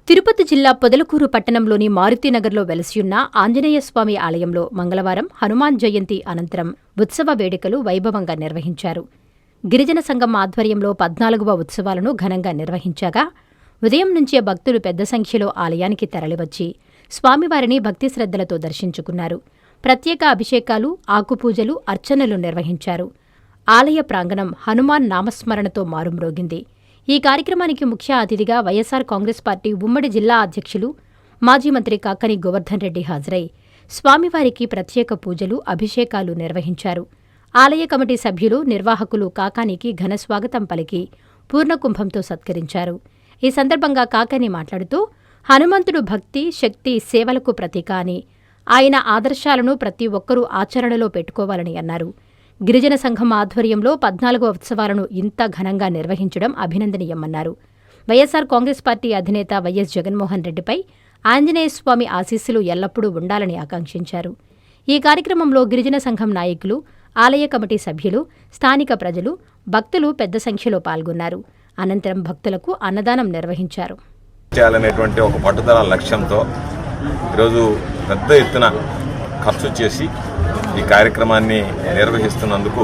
తిరుపతి జిల్లా పొదలకూరు పట్టణంలోని మారుతినగర్లో వెలసియున్న ఆంజనేయస్వామి ఆలయంలో మంగళవారం హనుమాన్ జయంతి అనంతరం ఉత్సవ వేడుకలు వైభవంగా నిర్వహించారు. గిరిజన సంఘం ఆధ్వర్యంలో 14వ ఉత్సవాలను ఘనంగా నిర్వహించగా ఉదయం నుంచే భక్తులు పెద్ద సంఖ్యలో ఆలయానికి తరలివచ్చి స్వామివారిని భక్తి శ్రద్ధలతో దర్శించుకున్నారు. ప్రత్యేక అభిషేకాలు, ఆకుపూజలు, అర్చనలు నిర్వహించారు. ఆలయ ప్రాంగణం హనుమాన్ నామస్మరణతో మారుమ్రోగింది. ఈ కార్యక్రమానికి ముఖ్య అతిథిగా వైఎస్సార్ కాంగ్రెస్ పార్టీ ఉమ్మడి జిల్లా అధ్యక్షులు, మాజీ మంత్రి కాకని గోవర్ధన్ రెడ్డి హాజరై స్వామివారికి ప్రత్యేక పూజలు, అభిషేకాలు నిర్వహించారు. ఆలయ కమిటీ సభ్యులు, నిర్వాహకులు కాకానికి ఘనస్వాగతం పలికి పూర్ణకుంభంతో సత్కరించారు. ఈ సందర్భంగా కాకాని మాట్లాడుతూ హనుమంతుడు భక్తి, శక్తి, సేవలకు ప్రతీక అని, ఆయన ఆదర్శాలను ప్రతి ఒక్కరూ ఆచరణలో పెట్టుకోవాలని అన్నారు. గిరిజన సంఘం ఆధ్వర్యంలో 14వ ఉత్సవాలను ఇంత ఘనంగా నిర్వహించడం అభినందనీయమన్నారు. వైఎస్సార్ కాంగ్రెస్ పార్టీ అధినేత వైఎస్ జగన్మోహన్ రెడ్డిపై ఆంజనేయస్వామి ఆశీస్సులు ఎల్లప్పుడూ ఉండాలని ఆకాంక్షించారు. ఈ కార్యక్రమంలో గిరిజన సంఘం నాయకులు, ఆలయ కమిటీ సభ్యులు, స్థానిక ప్రజలు, భక్తులు పెద్ద సంఖ్యలో పాల్గొన్నారు. అనంతరం భక్తులకు అన్నదానం నిర్వహించారు. చేయాలనేటువంటి ఒక పట్టుదల లక్ష్యంతో ఈరోజు పెద్ద ఎత్తున ఖర్చు చేసి ఈ కార్యక్రమాన్ని నిర్వహిస్తున్నందుకు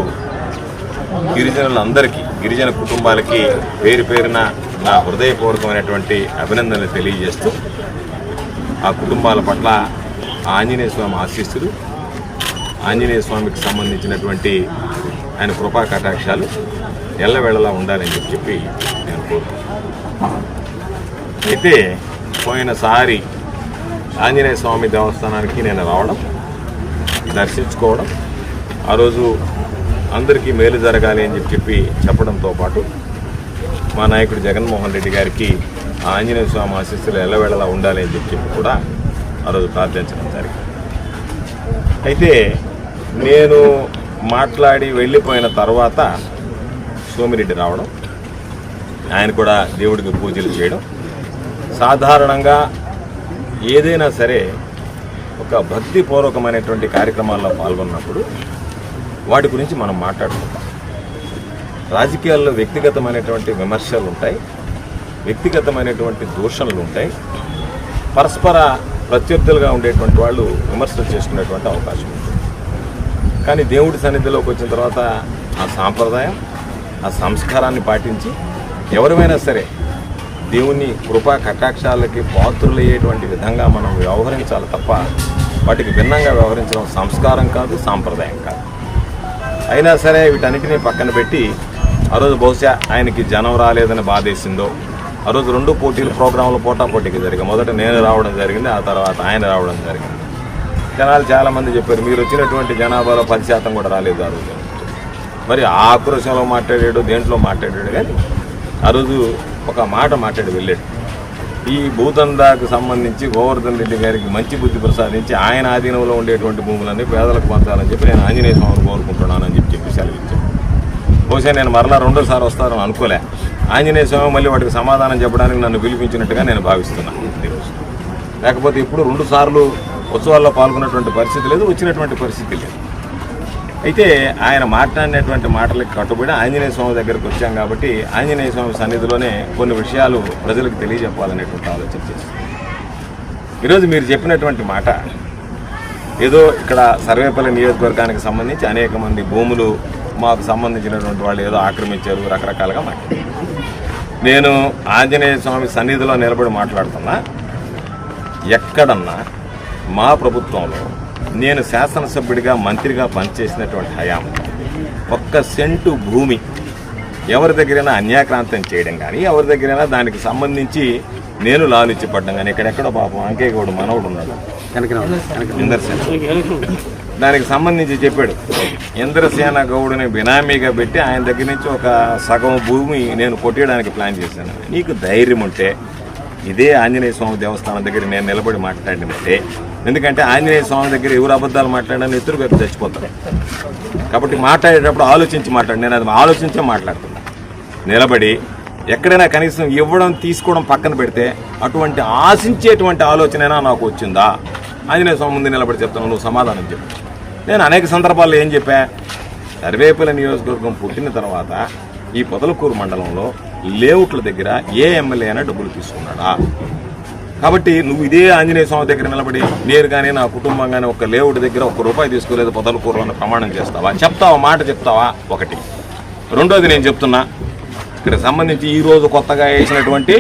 గిరిజనులందరికీ, గిరిజన కుటుంబాలకి పేరు పేరున నా హృదయపూర్వకమైనటువంటి అభినందనలు తెలియజేస్తూ ఆ కుటుంబాల పట్ల ఆంజనేయ స్వామి ఆశీస్సులు, ఆంజనేయ స్వామికి సంబంధించినటువంటి ఆయన కృపా కటాక్షాలు ఎల్లవేళలా ఉండాలని చెప్పి నేను కోరుకుంటున్నాను. అయితే పోయినసారి ఆంజనేయ స్వామి దేవస్థానానికి నేను రావడం, దర్శించుకోవడం, ఆ రోజు అందరికీ మేలు జరగాలి అని చెప్పి చెప్పడంతో పాటు మా నాయకుడు జగన్మోహన్ రెడ్డి గారికి ఆంజనేయ స్వామి ఆశీస్సులు ఎల్లవేళలా ఉండాలి అని చెప్పి కూడా ఆ రోజు ప్రార్థించడం జరిగింది. అయితే నేను మాట్లాడి వెళ్ళిపోయిన తర్వాత సోమిరెడ్డి రావడం, ఆయన కూడా దేవుడికి పూజలు చేయడం, సాధారణంగా ఏదైనా సరే ఒక భక్తిపూర్వకమైనటువంటి కార్యక్రమాల్లో పాల్గొన్నప్పుడు వాటి గురించి మనం మాట్లాడుకుంటాం. రాజకీయాల్లో వ్యక్తిగతమైనటువంటి విమర్శలు ఉంటాయి, వ్యక్తిగతమైనటువంటి దూషణలు ఉంటాయి, పరస్పర ప్రత్యర్థులుగా ఉండేటువంటి వాళ్ళు విమర్శలు చేసుకునేటువంటి అవకాశం ఉంటుంది. కానీ దేవుడి సన్నిధిలోకి వచ్చిన తర్వాత ఆ సాంప్రదాయం, ఆ సంస్కారాన్ని పాటించి ఎవరిమైనా సరే దేవుని కృపా కటాక్షాలకి పాత్రులయ్యేటువంటి విధంగా మనం వ్యవహరించాలి తప్ప వాటికి భిన్నంగా వ్యవహరించడం సంస్కారం కాదు, సాంప్రదాయం కాదు. అయినా సరే వీటన్నిటినీ పక్కన పెట్టి ఆ రోజు బహుశా ఆయనకి జనం రాలేదని బాధేసిందో, ఆ రోజు 2 పోటీలు ప్రోగ్రాంలు పోటాపోటీకి జరిగాయి. మొదట నేను రావడం జరిగింది, ఆ తర్వాత ఆయన రావడం జరిగింది. జనాలు చాలామంది చెప్పారు, మీరు వచ్చినటువంటి జనాభాలో 10% కూడా రాలేదు ఆ రోజు. మరి ఆ ఆక్రోశంలో మాట్లాడాడు, దేంట్లో మాట్లాడాడు, కానీ ఆ రోజు ఒక మాట మాట్లాడి వెళ్ళాడు. ఈ భూదందాకు సంబంధించి గోవర్ధన్ రెడ్డి గారికి మంచి బుద్ధి ప్రసాదించి ఆయన ఆధీనంలో ఉండేటువంటి భూములన్నీ పేదలకు పంచాలని చెప్పి నేను ఆంజనేయ స్వామిని కోరుకుంటున్నానని చెప్పి సెలవిచ్చాను. బహుశా నేను మరలా 2వ వస్తానని అనుకోలే. ఆంజనేయ స్వామి మళ్ళీ వాటికి సమాధానం చెప్పడానికి నన్ను పిలిపించినట్టుగా నేను భావిస్తున్నాను. లేకపోతే ఇప్పుడు 2 సార్లు ఉత్సవాల్లో పాల్గొన్నటువంటి పరిస్థితి లేదు, వచ్చినటువంటి పరిస్థితి లేదు. అయితే ఆయన మాట్లాడినటువంటి మాటలకు కట్టుబడి ఆంజనేయ స్వామి దగ్గరికి వచ్చాం కాబట్టి ఆంజనేయ స్వామి సన్నిధిలోనే కొన్ని విషయాలు ప్రజలకు తెలియజెప్పాలనేటువంటి ఆలోచన చేస్తాం. ఈరోజు మీరు చెప్పినటువంటి మాట ఏదో ఇక్కడ సర్వేపల్లి నియోజకవర్గానికి సంబంధించి అనేక మంది భూములు మాకు సంబంధించినటువంటి వాళ్ళు ఏదో ఆక్రమించారు, రకరకాలుగా మాట్లాడారు. నేను ఆంజనేయ స్వామి సన్నిధిలో నిలబడి మాట్లాడుతున్నా, ఎక్కడన్నా మా ప్రభుత్వంలో నేను శాసనసభ్యుడిగా, మంత్రిగా పనిచేసినటువంటి హయాం 1 సెంటు భూమి ఎవరి దగ్గరైనా అన్యాక్రాంతం చేయడం కానీ, ఎవరి దగ్గరైనా దానికి సంబంధించి నేను లాలుచిపడ్డం కానీ, ఇక్కడెక్కడో పాపం అంకేగౌడు మనవడు ఉన్నాడు, ఇంద్రసేన, దానికి సంబంధించి చెప్పాడు. ఇంద్రసేన గౌడుని బినామీగా పెట్టి ఆయన దగ్గర నుంచి ఒక సగం భూమి నేను కొట్టేయడానికి ప్లాన్ చేశాను. నీకు ధైర్యం ఉంటే ఇదే ఆంజనేయ స్వామి దేవస్థానం దగ్గర నేను నిలబడి మాట్లాడినట్టే, ఎందుకంటే ఆంజనేయ స్వామి దగ్గర ఎవరు అబద్ధాలు మాట్లాడినా ఎదురు వైపు చచ్చిపోతారు. కాబట్టి మాట్లాడేటప్పుడు ఆలోచించి మాట్లాడి, నేను అది ఆలోచించే మాట్లాడుతున్నా. నిలబడి ఎక్కడైనా కనీసం ఇవ్వడం, తీసుకోవడం పక్కన పెడితే అటువంటి ఆశించేటువంటి ఆలోచనైనా నాకు వచ్చిందా? ఆంజనేయ స్వామి ముందు నిలబడి చెప్తాను, నువ్వు సమాధానం చెప్పు. నేను అనేక సందర్భాల్లో ఏం చెప్పా, సర్వేపల్లి నియోజకవర్గం పుట్టిన తర్వాత ఈ పొదలకూరు మండలంలో లేఅవుట్ల దగ్గర ఏ ఎమ్మెల్యే అయినా డబ్బులు తీసుకున్నాడా? కాబట్టి నువ్వు ఇదే ఆంజనేయ స్వామి దగ్గర నిలబడి నేను కానీ నా కుటుంబం కానీ ఒక లేవుడి దగ్గర ₹1 తీసుకోలేదు పొదలకూరలో అని ప్రమాణం చేస్తావా? చెప్తావా? మాట చెప్తావా? ఒకటి. రెండోది నేను చెప్తున్నా, ఇక్కడ సంబంధించి ఈరోజు కొత్తగా వేసినటువంటి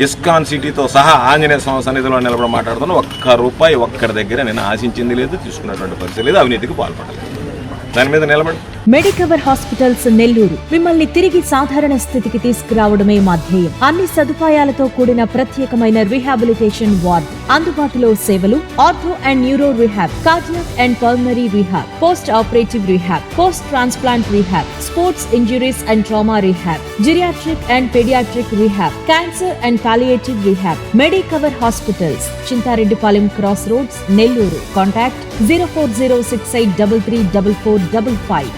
ఇస్కాన్ సిటీతో సహా ఆంజనేయ స్వామి సన్నిధిలో నిలబడి మాట్లాడుతున్నా, ₹1 ఒక్కడి దగ్గర నేను ఆశించింది లేదు, తీసుకున్నటువంటి పరిస్థితి లేదు, అవినీతికి పాల్పడలేదు. దాని మీద నిలబడి మెడికవర్ హాస్పిటల్స్ నెల్లూరు మిమ్మల్ని తిరిగి సాధారణ స్థితికి తీసుకురావడమే మా ధ్యేయం. అన్ని సదుపాయాలతో కూడిన ప్రత్యేకమైన రీహాబిలిటేషన్ వార్డ్, అందుబాటులో సేవలు ortho and neuro rehab, cardiac and pulmonary rehab, post operative rehab, post transplant rehab, sports injuries and trauma rehab, geriatric and paediatric rehab, cancer and palliative rehab. Medicover hospitals, Chintareddypalem cross roads, Nellore. Contact 040683344555.